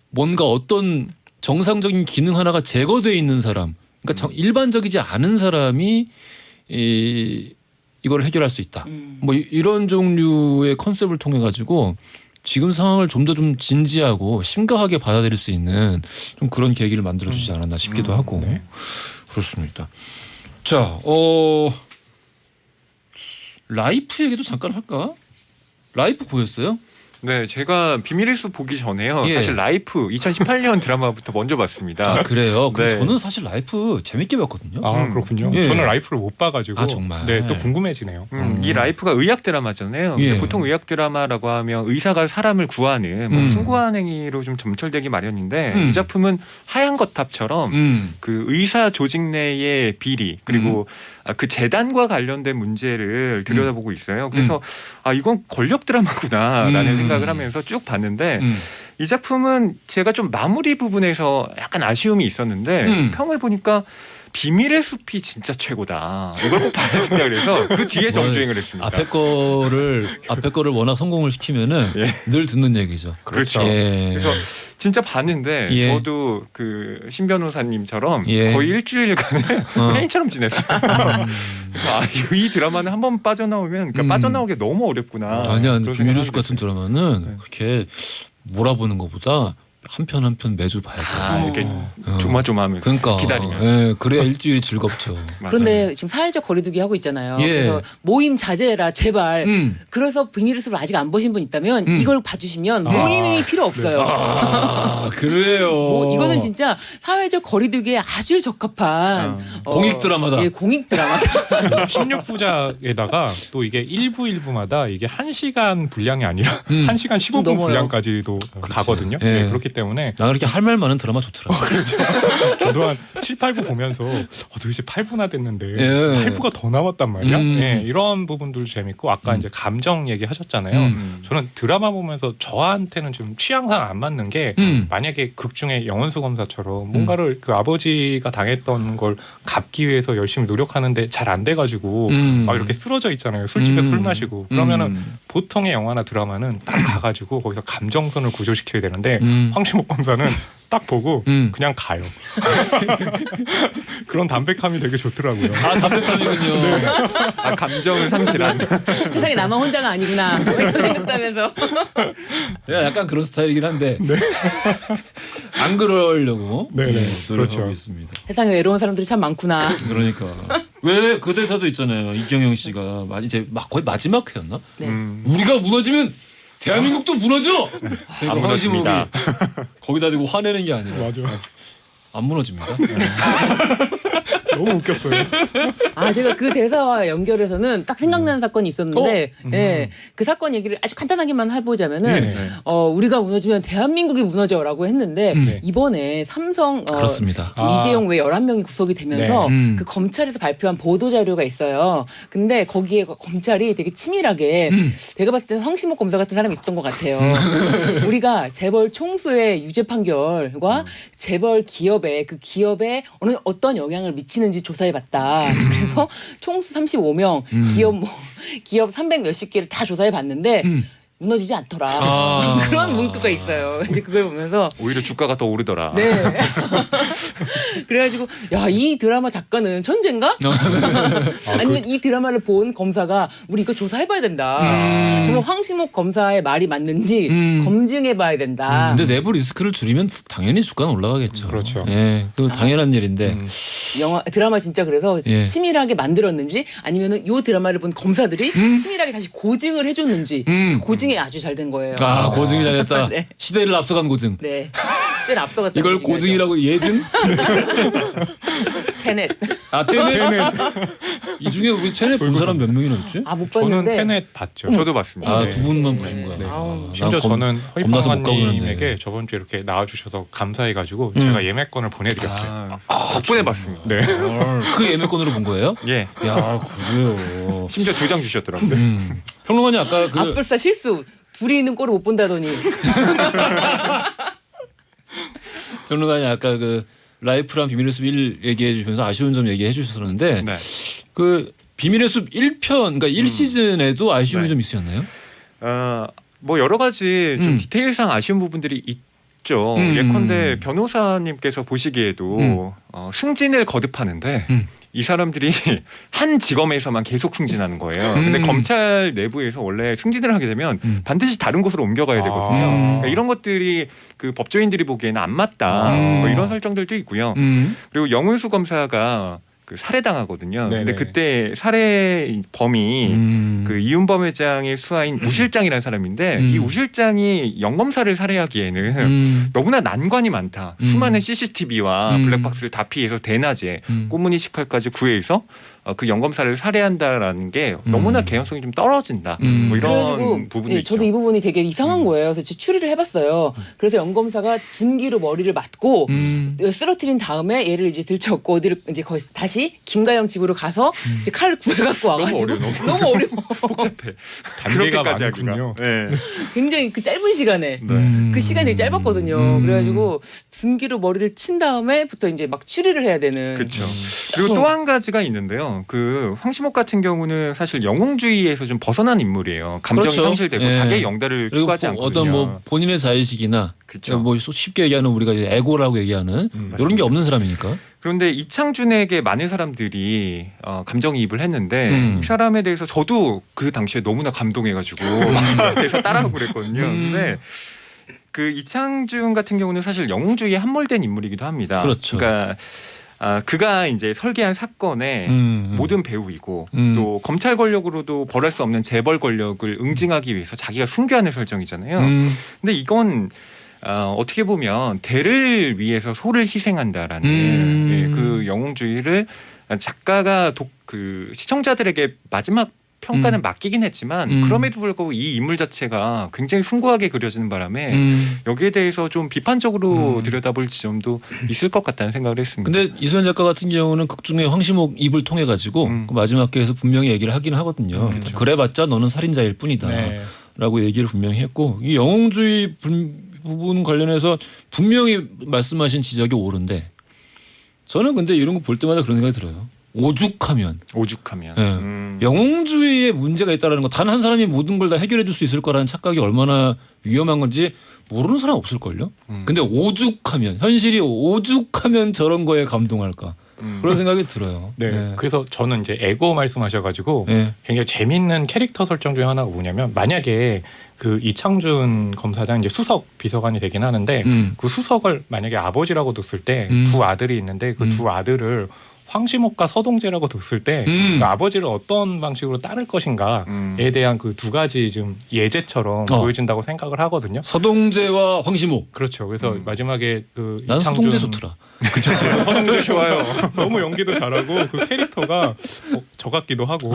S1: 뭔가 어떤 정상적인 기능 하나가 제거돼 있는 사람, 그러니까 일반적이지 않은 사람이 이걸 해결할 수 있다. 뭐 이런 종류의 컨셉을 통해 가지고 지금 상황을 좀 더 좀 진지하고 심각하게 받아들일 수 있는 좀 그런 계기를 만들어주지 않았나 싶기도 하고.
S3: 네.
S1: 그렇습니다. 자, 라이프 얘기도 잠깐 할까? 라이프 보였어요?
S4: 네, 제가 비밀의 숲 보기 전에요.
S1: 예.
S4: 사실 라이프 2018년 드라마부터 먼저 봤습니다.
S1: 아 그래요? 근데
S4: 네.
S1: 저는 사실 라이프 재밌게 봤거든요.
S3: 아 그렇군요.
S1: 예.
S3: 저는 라이프를 못 봐가지고
S1: 아, 정말?
S3: 네, 또 궁금해지네요.
S4: 이 라이프가 의학 드라마잖아요.
S1: 예.
S4: 근데 보통 의학 드라마라고 하면 의사가 사람을 구하는 뭐
S1: 음.
S4: 숭고한 행위로 좀 점철되기 마련인데
S1: 음.
S4: 이 작품은 하얀 거탑처럼 그 의사 조직 내의 비리 그리고 그 재단과 관련된 문제를 들여다보고 있어요. 그래서 아 이건 권력 드라마구나라는 생각을 하면서 쭉 봤는데 이 작품은 제가 좀 마무리 부분에서 약간 아쉬움이 있었는데 평을 보니까 비밀의 숲이 진짜 최고다. 이걸 꼭 봐야 된다 그래서 그 뒤에 정주행을 했습니다.
S1: 앞에 거를 워낙 성공을 시키면은
S4: 예.
S1: 늘 듣는 얘기죠.
S4: 그렇죠.
S1: 예.
S4: 그래서 진짜 봤는데
S1: 예.
S4: 저도 그 신 변호사님처럼
S1: 예.
S4: 거의 일주일간을 팬이처럼 지냈어요. 그래서 아, 이 드라마는 한번 빠져나오면 그러니까 빠져나오기 너무 어렵구나.
S1: 아니야, 근데
S4: 그런
S1: 비밀의
S4: 생각이
S1: 숲 같은
S4: 들었어요.
S1: 드라마는 그렇게 몰아보는 것보다 한 편 한 편 매주 봐야 돼.
S4: 아, 이렇게 조마조마하면서
S1: 그러니까
S4: 기다리면.
S1: 예, 그래야 일주일이 즐겁죠.
S4: 맞아요.
S2: 그런데 지금 사회적 거리두기 하고 있잖아요.
S1: 예.
S2: 그래서 모임 자제해라 제발. 그래서 비밀의 숲을 아직 안 보신 분 있다면 이걸 봐주시면 모임이 필요 없어요.
S1: 아, 그래요.
S2: 이거는 진짜 사회적 거리두기에 아주 적합한
S1: 공익 드라마다.
S2: 예, 공익 드라마다.
S3: 16부작에다가 또 이게 1부마다 이게 1시간 분량이 아니라 1시간 15분
S2: 넘어요.
S3: 분량까지도 가거든요.
S1: 예.
S3: 네, 그렇기 때문에
S1: 나 그렇게 할 말 많은 드라마 좋더라고.
S3: 저도 한 7, 8부 보면서 도대체 8부나 됐는데
S1: 예.
S3: 8부가 더 남았단 말이야.
S1: 음.
S3: 예, 이런 부분들도 재밌고 아까 이제 감정 얘기하셨잖아요. 저는 드라마 보면서 저한테는 좀 취향상 안 맞는 게 만약에 극 중에 영원수 검사처럼 뭔가를 그 아버지가 당했던 걸 갚기 위해서 열심히 노력하는데 잘 안 돼가지고 막 이렇게 쓰러져 있잖아요. 술집에 술 마시고 그러면은 보통의 영화나 드라마는 딱 가가지고 거기서 감정선을 구조시켜야 되는데 황신목 검사는 딱 보고 그냥 가요. 그런 담백함이 되게 좋더라고요.
S1: 아, 담백함이군요.
S4: 아, 감정을 상실한.
S2: 세상에 나만 혼자가 아니구나. 뭐 이런 생각하면서.
S1: 내가 약간 그런 스타일이긴 한데 안 그러려고
S3: 네네.
S1: 노력하고
S3: 그렇죠.
S1: 있습니다.
S2: 세상에 외로운 사람들이 참 많구나.
S1: 그러니까 왜 그 대사도 있잖아요. 이경영 씨가 이제 막 거의 마지막 회였나?
S2: 네.
S1: 우리가 무너지면 대한민국도 무너져.
S4: 안 무너집니다.
S1: 거기다 대고 화내는 게 아니라
S3: 맞아.
S1: 안 무너집니다.
S3: 너무 웃겼어요.
S2: 아 제가 그 대사와 연결해서는 딱 생각나는 사건이 있었는데, 예, 그 사건 얘기를 아주 간단하게만 해보자면은, 우리가 무너지면 대한민국이 무너져라고 했는데
S3: 네.
S2: 이번에 삼성
S1: 그렇습니다.
S2: 이재용 외 11명이 구속이 되면서
S1: 네.
S2: 그 검찰에서 발표한 보도 자료가 있어요. 근데 거기에 검찰이 되게 치밀하게 제가 봤을 때는 황신목 검사 같은 사람이 있었던 것 같아요. 우리가 재벌 총수의 유죄 판결과 재벌 기업의 그 기업에 어떤 영향을 미치는지 조사해봤다. 그래서 총수 35명, 기업 300 몇십 개를 다 조사해봤는데 무너지지 않더라.
S1: 아.
S2: 그런 문구가 있어요. 이제 그걸 보면서
S4: 오히려 주가가 더 오르더라.
S2: 네. 그래가지고 야 이 드라마 작가는 천재인가? 아니면 이 드라마를 본 검사가 우리 이거 조사해봐야 된다. 정말 황신목 검사의 말이 맞는지 검증해봐야 된다.
S1: 근데 내부 리스크를 줄이면 당연히 주가는 올라가겠죠.
S3: 그렇죠.
S1: 예, 그 당연한 일인데.
S2: 드라마 진짜 그래서
S1: 예.
S2: 치밀하게 만들었는지 아니면은 요 드라마를 본 검사들이 치밀하게 다시 고증을 해줬는지 고증이 아주 잘 된 거예요.
S1: 아, 고증이 잘했다.
S2: 네.
S1: 시대를 앞서간 고증.
S2: 네. 시대를 앞서갔다.
S1: 이걸 고증이라고 예증?
S2: 테넷.
S1: 아, 테넷. 이 중에 우리 테넷 본 사람 몇 명이나 있지?
S2: 아 못
S3: 저는
S2: 봤는데.
S3: 테넷 봤죠.
S4: 저도 봤습니다.
S1: 아,
S3: 네.
S1: 두 분만 보신 거야.
S3: 네.
S1: 아,
S3: 심지어
S1: 난
S3: 저는
S1: 겁나서 못
S3: 허이팡마님에게
S1: 가보는데.
S3: 저번 주에 이렇게 나와주셔서 제가 예매권을 보내드렸어요.
S4: 덕분에 봤습니다.
S3: 네.
S1: 그 예매권으로 본 거예요?
S4: 예.
S1: 야, 그래요.
S4: 심지어 2장 주셨더라고요.
S1: 평론가님 아까 그
S2: 앞불사 실수. 둘이 있는 꼴을 못 본다더니.
S1: 평론가님 아까 그 라이프랑 비밀의 숲 1 얘기해 주시면서 아쉬운 점 얘기해 주셨었는데
S4: 네.
S1: 그 비밀의 숲 1편 그러니까 1시즌에도 아쉬움이
S4: 네.
S1: 좀 있으셨나요?
S4: 뭐 여러 가지 좀 디테일상 아쉬운 부분들이 있죠. 예컨대 변호사님께서 보시기에도 승진을 거듭하는데 이 사람들이 한 직업에서만 계속 승진하는 거예요. 근데 검찰 내부에서 원래 승진을 하게 되면 반드시 다른 곳으로 옮겨가야 되거든요. 그러니까 이런 것들이 그 법조인들이 보기에는 안 맞다. 뭐 이런 설정들도 있고요. 그리고 영훈수 검사가 그 살해당하거든요.
S3: 네네.
S4: 근데 그때 살해 범이 그 이윤범 회장의 수하인 우 실장이라는 사람인데 이 우 실장이 영검사를 살해하기에는 너무나 난관이 많다. 수많은 CCTV와 블랙박스를 다 피해서 대낮에 꽃무늬 18까지 구해서 그 영검사를 살해한다라는 게 너무나 개연성이 좀 떨어진다. 뭐 이런
S2: 그래가지고
S4: 부분이
S2: 예,
S4: 있죠.
S2: 저도 이 부분이 되게 이상한 거예요. 그래서 추리를 해봤어요. 그래서 영검사가 둔기로 머리를 맞고 쓰러뜨린 다음에 얘를 이제 들쳐업고 어디를 이제 거의 다시 김가영 집으로 가서 이제 칼을 구해갖고 와가지고
S4: 어려워,
S2: 너무 어려워.
S4: 복잡해.
S3: 단계가
S4: 그렇게까지
S3: 많군요.
S4: 하기가. 네.
S2: 굉장히 그 짧은 시간에
S4: 네.
S2: 그 시간이 되게 짧았거든요. 그래가지고 둔기로 머리를 친 다음에부터 이제 막 추리를 해야 되는.
S4: 그렇죠. 그리고 또 한 가지가 있는데요. 그 황시목 같은 경우는 사실 영웅주의에서 좀 벗어난 인물이에요. 감정이
S1: 그렇죠.
S4: 상실되고
S1: 예.
S4: 자기의 영달을
S1: 그리고
S4: 추구하지 않거든요.
S1: 어떤 뭐 본인의 자의식이나
S4: 그쵸.
S1: 뭐 쉽게 얘기하는 우리가 이제 에고라고 얘기하는 이런 게 없는 사람이니까.
S4: 그런데 이창준에게 많은 사람들이 감정이입을 했는데 이 사람에 대해서 저도 그 당시에 너무나 감동해가지고 그래서 따라하고 그랬거든요. 근데 그 이창준 같은 경우는 사실 영웅주의에 함몰된 인물이기도 합니다.
S1: 그렇죠.
S4: 그러니까 그가 이제 설계한 사건의 모든 배후이고 또 검찰 권력으로도 벌할 수 없는 재벌 권력을 응징하기 위해서 자기가 순교하는 설정이잖아요. 근데 이건 어떻게 보면 대를 위해서 소를 희생한다라는 예, 그 영웅주의를 작가가 그 시청자들에게 마지막 평가는 맡기긴 했지만 그럼에도 불구하고 이 인물 자체가 굉장히 숭고하게 그려지는 바람에 여기에 대해서 좀 비판적으로 들여다볼 지점도 있을 것 같다는 생각을 했습니다.
S1: 근데 이소연 작가 같은 경우는 극 중에 황시목 입을 통해 가지고 그 마지막 회에서 분명히 얘기를 하긴 하거든요.
S3: 그렇죠.
S1: 그래봤자 너는 살인자일 뿐이다.
S3: 네.
S1: 라고 얘기를 분명히 했고 이 영웅주의 부분 관련해서 분명히 말씀하신 지적이 옳은데 저는 근데 이런 거 볼 때마다 그런 생각이 들어요. 오죽하면 영웅주의에 문제가 있다는 거 단 한 사람이 모든 걸 다 해결해 줄 수 있을 거라는 착각이 얼마나 위험한 건지 모르는 사람 없을걸요. 근데 오죽하면 현실이 오죽하면 저런 거에 감동할까 그런 생각이 들어요.
S3: 네. 그래서 저는 이제 에고 말씀하셔가지고
S1: 네.
S3: 굉장히 재밌는 캐릭터 설정 중에 하나가 뭐냐면 만약에 그 이창준 검사장 이제 수석 비서관이 되긴 하는데 그 수석을 만약에 아버지라고 뒀을 때 두 아들이 있는데 그 두 아들을 황시목과 서동재라고 뒀을 때 그 아버지를 어떤 방식으로 따를 것인가에 대한 그 두 가지 좀 예제처럼 보여진다고 생각을 하거든요.
S1: 서동재와 황시목.
S3: 그렇죠. 그래서 마지막에 그
S1: 난
S3: 이창준
S1: 서동재 좋더라.
S3: 서동재 좋아요. 너무 연기도 잘하고 그 캐릭터가 저 같기도 하고.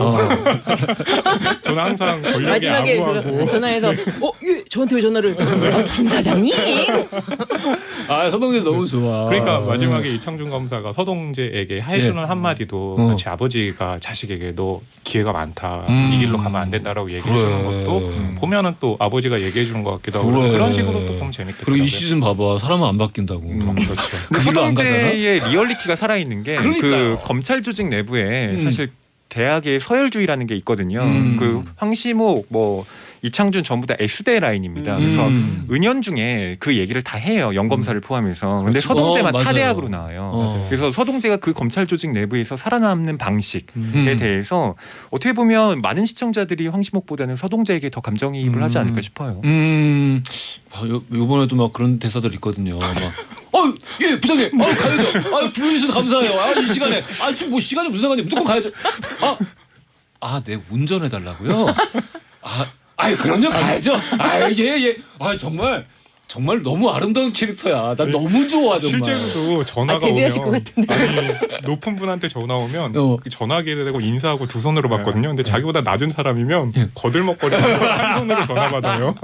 S3: 저는 항상 권력에
S2: 마지막에
S3: 아부하고.
S2: 전화해서 예, 저한테 왜 전화를 김 사장님?
S1: 아 서동재 너무 좋아.
S3: 그러니까 마지막에 이창준 검사가 서동재에게 해주는 한마디도 마치 아버지가 자식에게 너 기회가 많다. 이 길로 가면 안 된다라고 얘기해 주는 것도 보면은 또 아버지가 얘기해 주는 것 같기도 하고 그런 식으로 또 보면 재밌겠더라고요.
S1: 그리고 이 시즌 봐봐 사람은 안 바뀐다고.
S3: 그렇죠.
S1: 그 길로 안 가잖아.
S4: 서동재의 리얼리티가 살아있는 게
S1: 그러니까요.
S4: 그 검찰 조직 내부에 사실 대학의 서열주의라는 게 있거든요. 그 황시목 뭐 이창준 전부 다 S대 라인입니다. 그래서 은연중에 그 얘기를 다 해요. 영검사를 포함해서. 근데 서동재만
S1: 맞아요.
S4: 타대학으로 나와요. 그래서 서동재가 그 검찰 조직 내부에서 살아남는 방식에 대해서 어떻게 보면 많은 시청자들이 황시목보다는 서동재에게 더 감정이입을 하지 않을까 싶어요.
S1: 요번에도 막 그런 대사들 있거든요. 막, 예, 부장님, 가야죠. 불러주셔서 감사해요. 이 시간에, 지금 뭐 시간이 무슨 상관이 무조건 가야죠. 내 운전해달라고요? 그럼요, 가야죠. 예. 정말 너무 아름다운 캐릭터야. 나 너무 좋아, 정말.
S3: 실제로도 전화가
S2: 데뷔하실 것
S3: 오면
S2: 같은데.
S3: 아니 높은 분한테 전화 오면 그 전화기를 대고 인사하고 두 손으로 받거든요. 근데 자기보다 낮은 사람이면 거들먹거리면서 한 손으로 전화 받아요.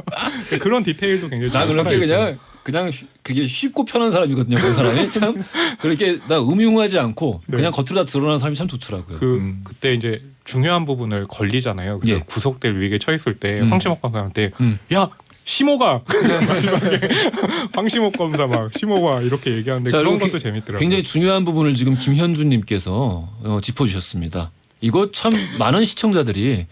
S3: 그런 디테일도 굉장히
S1: 나
S3: 잘
S1: 그렇게
S3: 살아있고.
S1: 그냥 그게 쉽고 편한 사람이거든요. 그 사람이 참 그렇게 나 음흉하지 않고 그냥 겉으로 다 드러나는 사람이 참 좋더라고요.
S3: 그때 이제 중요한 부분을 걸리잖아요. 그래서
S1: 예.
S3: 구속될 위기에 처했을 때 황시목 검사한테 야 시모가 마지막에 황시목 검사 막 시모가 이렇게 얘기하는데
S1: 자,
S3: 그런
S1: 이렇게
S3: 것도 재밌더라고요.
S1: 굉장히 중요한 부분을 지금 김현주님께서 짚어주셨습니다. 이거 참 많은 시청자들이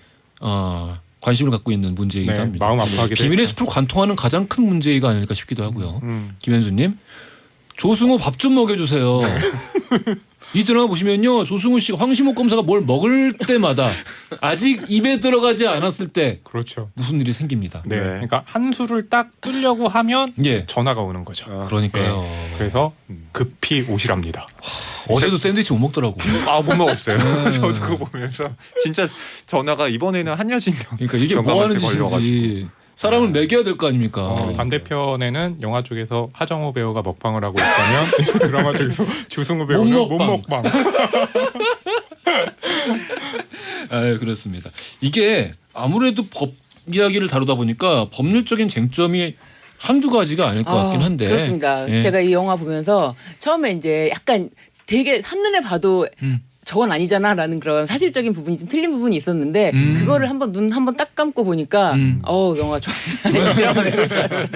S1: 관심을 갖고 있는 문제이기도
S3: 네,
S1: 합니다.
S3: 마음 아파하게
S1: 비밀의 숲을 관통하는 가장 큰 문제가 아닐까 싶기도 하고요. 김현주님, 조승우 밥 좀 먹여주세요. 이 드라마 보시면요. 조승우 씨가 황시목 검사가 뭘 먹을 때마다 아직 입에 들어가지 않았을 때
S3: 그렇죠.
S1: 무슨 일이 생깁니다.
S3: 네.
S4: 네.
S3: 그러니까 한 수를 딱 뜨려고 하면
S1: 예.
S3: 전화가 오는 거죠.
S1: 그러니까요.
S3: 그래서 급히 오시랍니다.
S1: 어제도 샌드위치 못 먹더라고.
S4: 못 먹었어요. 저도 그거 보면서 진짜 전화가 이번에는 한여진
S1: 그러니까 이게 뭐 하는 짓인지 사람을 먹여야 될 거 아닙니까?
S3: 반대편에는 영화 쪽에서 하정우 배우가 먹방을 하고 있다면 드라마 쪽에서 조승우 배우는
S1: 못
S3: 못
S1: 먹방.
S3: 먹방.
S1: 아, 그렇습니다. 이게 아무래도 법 이야기를 다루다 보니까 법률적인 쟁점이 한두 가지가 아닐 것 같긴 한데.
S2: 그렇습니다.
S1: 예.
S2: 제가 이 영화 보면서 처음에 이제 약간 되게 한눈에 봐도 저건 아니잖아라는 그런 사실적인 부분이 좀 틀린 부분이 있었는데 그거를 한번 눈 한번 딱 감고 보니까 영화 좋았어요. 드라마 되게 좋았어요.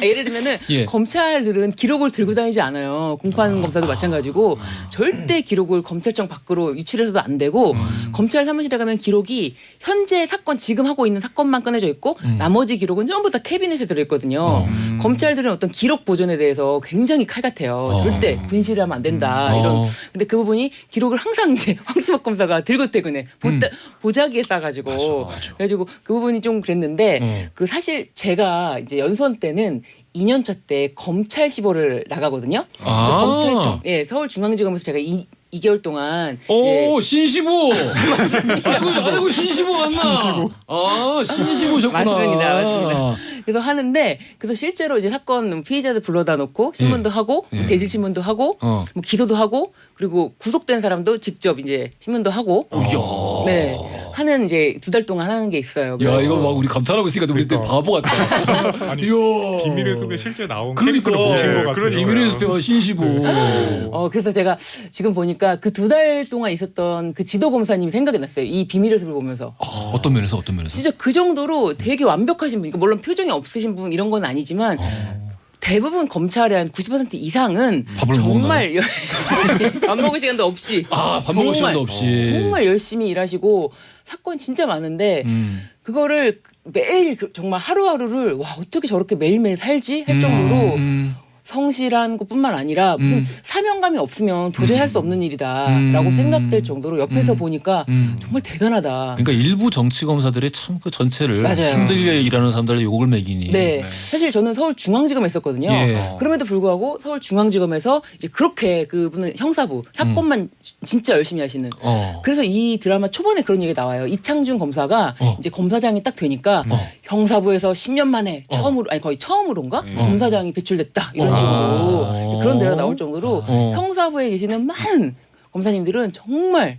S2: 예를 들면은
S1: 예.
S2: 검찰들은 기록을 들고 다니지 않아요. 공판 검사도 마찬가지고 절대 기록을 검찰청 밖으로 유출해서도 안 되고 검찰 사무실에 가면 기록이 현재 사건 지금 하고 있는 사건만 꺼내져 있고 나머지 기록은 전부 다 캐비넷에 들어있거든요. 검찰들은 어떤 기록 보존에 대해서 굉장히 칼 같아요. 절대 분실하면 안 된다 이런. 근데 그 부분이 기록을 항상 이제 황시목 검사가 들고 퇴근해 보자기에 싸가지고
S1: 맞아.
S2: 그래가지고 그 부분이 좀 그랬는데 그 사실 제가 이제 연수원 때는 2년차 때 검찰 시보를 나가거든요. 그래서 검찰청 서울중앙지검에서 제가 2개월 동안
S1: 오 신시보. 아이고 신시보 맞나? 신시보셨구나.
S2: 맞습니다. 그래서 하는데 그래서 실제로 이제 사건 피의자들 불러다 놓고 신문도 하고 대질 신문도 하고 뭐 기소도 하고 그리고 구속된 사람도 직접 이제 신문도 하고 네 하는 이제 2달 동안 하는 게 있어요.
S1: 야 이거 막 우리 감탄하고 있으니까 우리
S3: 그러니까.
S1: 바보 같다.
S3: 아니,
S1: 이야.
S3: 비밀의 숲에 실제 나온
S1: 그러니까.
S3: 캐릭터를 보신 것 같아요.
S4: 그러니까요.
S1: 비밀의 숲의 신시보.
S2: 그래서 제가 지금 보니까 그 2달 동안 있었던 그 지도 검사님이 생각이 났어요. 이 비밀의 숲을 보면서.
S1: 어떤 면에서?
S2: 진짜 그 정도로 되게 완벽하신 분, 물론 표정이 없으신 분 이런 건 아니지만 대부분 검찰의 한 90% 이상은
S1: 밥을
S2: 정말 열심히 밥 먹을 시간도 없이
S1: 밥 먹을 시간도 없이.
S2: 정말 열심히 일하시고 사건 진짜 많은데 그거를 매일 정말 하루하루를 와 어떻게 저렇게 매일매일 살지 할 정도로 성실한 것뿐만 아니라 무슨 사명감이 없으면 도저히 할 수 없는 일이다라고 생각될 정도로 옆에서 보니까 정말 대단하다.
S1: 그러니까 일부 정치 검사들이 참 그 전체를
S2: 맞아요.
S1: 힘들게 일하는 사람들의 욕을 매기니.
S2: 네. 사실 저는 서울중앙지검에 있었거든요.
S1: 예.
S2: 그럼에도 불구하고 서울중앙지검에서 이제 그렇게 그분은 형사부 사건만 진짜 열심히 하시는. 그래서 이 드라마 초반에 그런 얘기가 나와요. 이창준 검사가 이제 검사장이 딱 되니까 형사부에서 10년 만에 처음으로 아니 거의 처음으로인가 검사장이 배출됐다 이런 식으로 그런 데가 나올 정도로 형사부에 계시는 많은 검사님들은 정말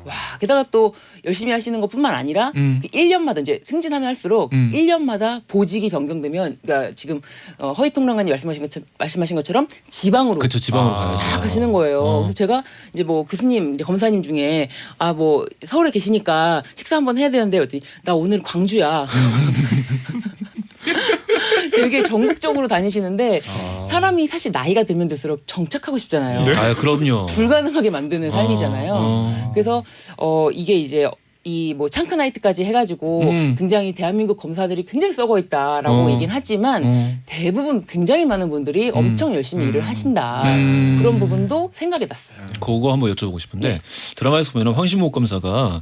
S2: 와 게다가 또 열심히 하시는 것뿐만 아니라 그 1년마다 이제 승진하면 할수록 1년마다 보직이 변경되면 그러니까 지금 허위평론가님 말씀하신 것처럼 지방으로
S1: 그렇죠. 지방으로 가야죠.
S2: 다 가시는 거예요. 그래서 제가 이제 뭐 교수님, 이제 검사님 중에 뭐 서울에 계시니까 식사 한번 해야 되는데 어디 나 오늘 광주야. 되게 전국적으로 다니시는데 사람이 사실 나이가 들면 들수록 정착하고 싶잖아요.
S1: 아 그럼요.
S2: 불가능하게 만드는 삶이잖아요. 그래서 이게 이제 이 뭐 창크나이트까지 해가지고 굉장히 대한민국 검사들이 굉장히 썩어 있다라고 얘기는 하지만 대부분 굉장히 많은 분들이 엄청 열심히 일을 하신다. 그런 부분도 생각이 났어요.
S1: 그거 한번 여쭤보고 싶은데 드라마에서 보면 황신목 검사가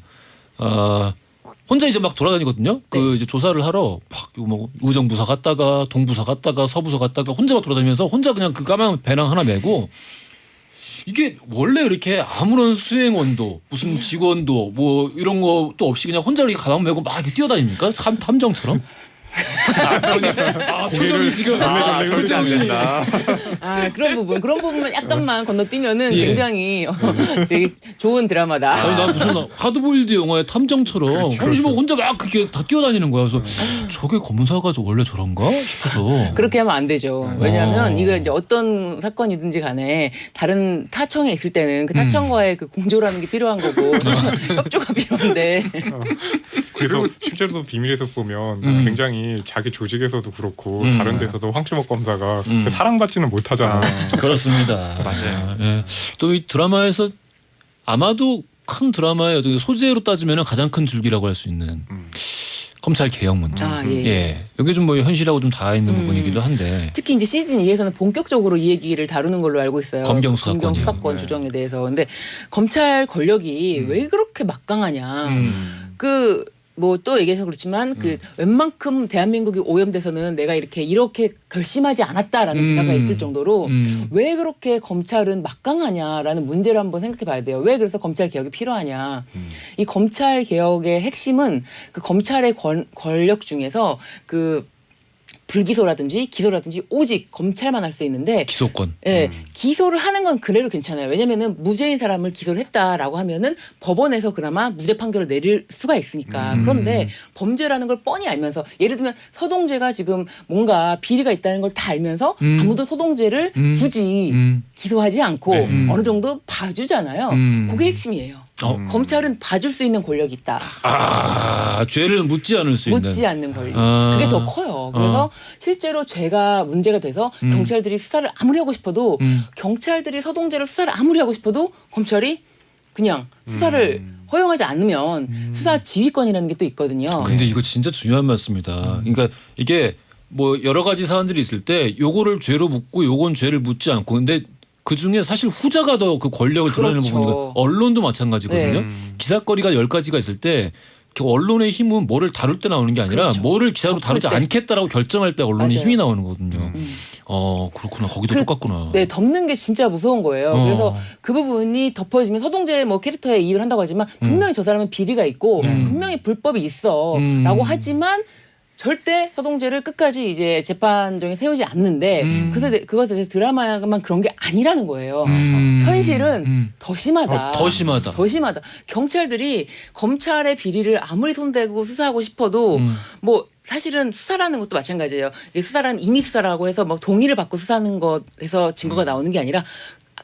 S1: 혼자 이제 막 돌아다니거든요. 그 이제 조사를 하러 막 뭐 의정부서 갔다가 동부서 갔다가 서부서 갔다가 혼자 막 돌아다니면서 혼자 그냥 그 까만 배낭 하나 메고 이게 원래 이렇게 아무런 수행원도 무슨 직원도 뭐 이런 것도 없이 그냥 혼자 이렇게 가방 메고 막 이렇게 뛰어다닙니까? 탐정처럼? 표정이 지금
S4: 절대 안 된다.
S2: 그런 부분만 약간만 건너뛰면은 굉장히 되게 좋은 드라마다.
S1: 아니 나 무슨 하드보일드 영화의 탐정처럼 황시목 혼자 막 그렇게 다 뛰어다니는 거야. 그래서 저게 검사가 원래 저런가 싶어서.
S2: 그렇게 하면 안 되죠. 왜냐하면 이거 이제 어떤 사건이든지 간에 다른 타청에 있을 때는 그 타청과의 그 공조라는 게 필요한 거고 협조가 필요한데.
S3: 그래서 실제로도 비밀의 숲 보면 굉장히 자기 조직에서도 그렇고 다른 데서도 황시목 검사가 사랑받지는 못하잖아요.
S1: 그렇습니다.
S4: 맞아요.
S1: 예. 또 이 드라마에서 아마도 큰 드라마의 소재로 따지면 가장 큰 줄기라고 할 수 있는 검찰 개혁 문제.
S2: 예.
S1: 이게 좀 뭐 현실하고 좀 닿아 있는 부분이기도 한데.
S2: 특히 이제 시즌 2에서는 본격적으로 이 얘기를 다루는 걸로 알고 있어요.
S1: 검경 수사권
S2: 조정에 대해서. 근데 검찰 권력이 왜 그렇게 막강하냐. 뭐 또 얘기해서 그렇지만 웬만큼 대한민국이 오염돼서는 내가 이렇게 결심하지 않았다라는 기사가 있을 정도로 왜 그렇게 검찰은 막강하냐라는 문제를 한번 생각해 봐야 돼요. 왜 그래서 검찰 개혁이 필요하냐. 이 검찰 개혁의 핵심은 그 검찰의 권력 중에서 불기소라든지 기소라든지 오직 검찰만 할 수 있는데
S1: 기소권.
S2: 예, 기소를 하는 건 그래도 괜찮아요. 왜냐면은 무죄인 사람을 기소를 했다라고 하면은 법원에서 그나마 무죄 판결을 내릴 수가 있으니까. 그런데 범죄라는 걸 뻔히 알면서 예를 들면 서동재가 지금 뭔가 비리가 있다는 걸 다 알면서 아무도 서동재를 굳이 기소하지 않고 어느 정도 봐주잖아요. 그게 핵심이에요. 검찰은 봐줄 수 있는 권력이 있다.
S1: 죄를 묻지 않을 수 있는.
S2: 묻지 않는 권력. 그게 더 커요. 그래서 실제로 죄가 문제가 돼서 경찰들이 수사를 아무리 하고 싶어도 경찰들이 서동재를 수사를 아무리 하고 싶어도 검찰이 그냥 수사를 허용하지 않으면 수사 지휘권이라는 게 또 있거든요.
S1: 근데 이거 진짜 중요한 말씀입니다. 그러니까 이게 뭐 여러 가지 사안들이 있을 때 요거를 죄로 묻고 요건 죄를 묻지 않고 근데 그 중에 사실 후자가 더 그 권력을 드러내는 부분이고 언론도 마찬가지거든요.
S2: 네.
S1: 기사거리가 10가지가 있을 때 언론의 힘은 뭐를 다룰 때 나오는 게 아니라 뭐를 기사로 다루지 않겠다라고 결정할 때 언론의 힘이 나오는 거거든요. 그렇구나. 거기도 똑같구나.
S2: 네, 덮는 게 진짜 무서운 거예요. 그래서 그 부분이 덮어지면 서동재 뭐 캐릭터에 이입을 한다고 하지만 분명히 저 사람은 비리가 있고 분명히 불법이 있어라고 하지만 절대 서동재를 끝까지 이제 재판정에 세우지 않는데 그것에 드라마만 그런 게 아니라는 거예요. 현실은 더 심하다.
S1: 더 심하다.
S2: 더 심하다. 경찰들이 검찰의 비리를 아무리 손대고 수사하고 싶어도 뭐 사실은 수사라는 것도 마찬가지예요. 수사라는 임의 수사라고 해서 막 동의를 받고 수사하는 것에서 증거가 나오는 게 아니라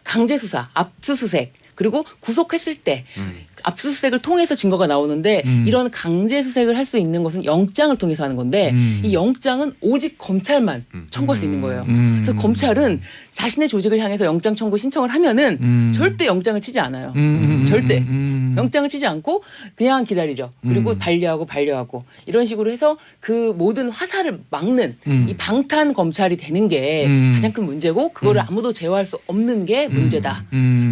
S2: 강제 수사, 압수수색 그리고 구속했을 때 압수수색을 통해서 증거가 나오는데 이런 강제 수색을 할 수 있는 것은 영장을 통해서 하는 건데 이 영장은 오직 검찰만 청구할 수 있는 거예요. 그래서 검찰은 자신의 조직을 향해서 영장 청구 신청을 하면은 절대 영장을 치지 않아요. 절대. 영장을 치지 않고 그냥 기다리죠. 그리고 반려하고 이런 식으로 해서 그 모든 화살을 막는 이 방탄 검찰이 되는 게 가장 큰 문제고 그거를 아무도 제어할 수 없는 게 문제다.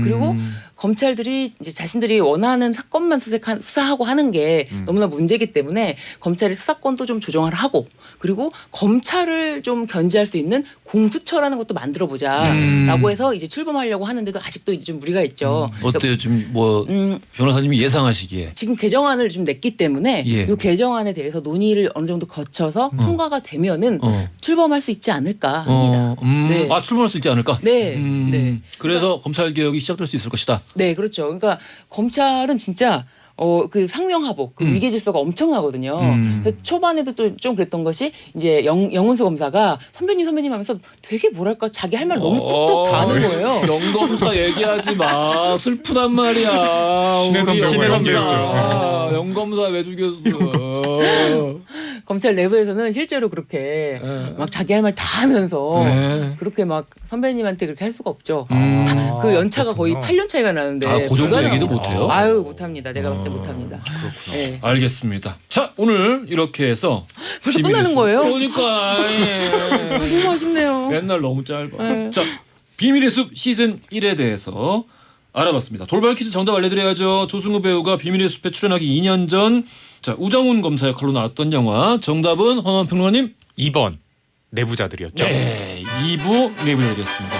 S2: 그리고 검찰들이 이제 자신들이 원하는 사건만 수사하고 하는 게 너무나 문제이기 때문에 검찰이 수사권도 좀 조정을 하고 그리고 검찰을 좀 견제할 수 있는 공수처라는 것도 만들어보자라고 해서 이제 출범하려고 하는데도 아직도 이제 좀 무리가 있죠.
S1: 어때요? 지금 뭐 변호사님이 예상하시기에
S2: 지금 개정안을 좀 냈기 때문에 이 개정안에 대해서 논의를 어느 정도 거쳐서 통과가 되면은 출범할 수 있지 않을까 합니다.
S1: 네. 출범할 수 있지 않을까?
S2: 네. 네.
S1: 그래서 검찰 개혁이 시작될 수 있을 것이다.
S2: 네, 그렇죠. 그러니까 검찰은 진짜 그 상명하복, 그 위계 질서가 엄청나거든요. 그래서 초반에도 좀 그랬던 것이 이제 영은수 검사가 선배님 하면서 되게 뭐랄까 자기 할 말 너무 뚝뚝 다 하는 거예요.
S1: 영검사 얘기하지 마. 슬프단 말이야.
S3: 신의
S1: 영검사. 영검사 왜 죽였어?
S2: 검찰 내부에서는 실제로 그렇게 막 자기 할 말 다 하면서 그렇게 막 선배님한테 그렇게 할 수가 없죠. 그 연차가 거의 8년 차이가 나는데
S1: 그 정도 얘기도 못해요?
S2: 아유 못합니다. 내가 봤을 때 못합니다.
S1: 그렇구나.
S2: 네.
S1: 알겠습니다. 자 오늘 이렇게 해서
S2: 벌써 끝나는 거예요?
S1: 그러니까
S2: 너무 아쉽네요.
S1: 맨날 너무 짧아. 자 비밀의 숲 시즌 1에 대해서 알아봤습니다. 돌발 퀴즈 정답 알려드려야죠. 조승우 배우가 비밀의 숲에 출연하기 2년 전 자 우정훈 검사 역할로 나왔던 영화 정답은 허나원 평론가님
S3: 2번 내부자들이었죠.
S1: 네 2부 내부자들이었습니다.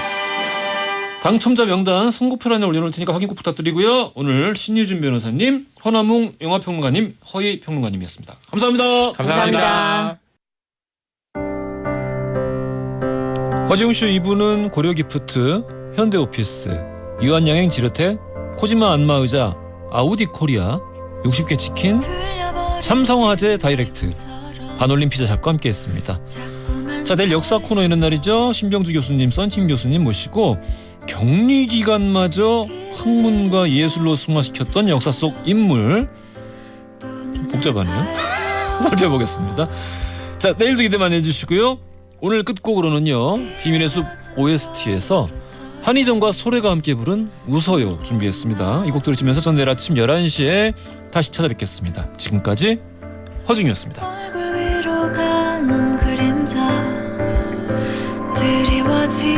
S1: 당첨자 명단 선고표란에 올려놓을 테니까 확인 꼭 부탁드리고요. 오늘 신유준 변호사님, 허나몽 영화평론가님, 허희 평론가님이었습니다. 감사합니다.
S3: 감사합니다.
S1: 허지웅쇼 2부는 고려기프트, 현대오피스, 유한양행 지르텍, 코지마 안마의자, 아우디 코리아, 60개 치킨, 삼성화재 다이렉트, 반올림 피자샵과 함께했습니다. 자 내일 역사 코너 있는 날이죠. 신병주 교수님, 썬팀 교수님 모시고 격리기간마저 학문과 예술로 승화시켰던 역사 속 인물 좀 복잡하네요. 살펴보겠습니다. 자 내일도 기대 많이 해주시고요. 오늘 끝곡으로는요 비밀의 숲 OST에서 한희정과 소래가 함께 부른 웃어요 준비했습니다. 이 곡 들으시면서 전 내일 아침 11시에 다시 찾아뵙겠습니다. 지금까지 허중이었습니다.
S5: 얼굴 위로 가는 그림자 드리워지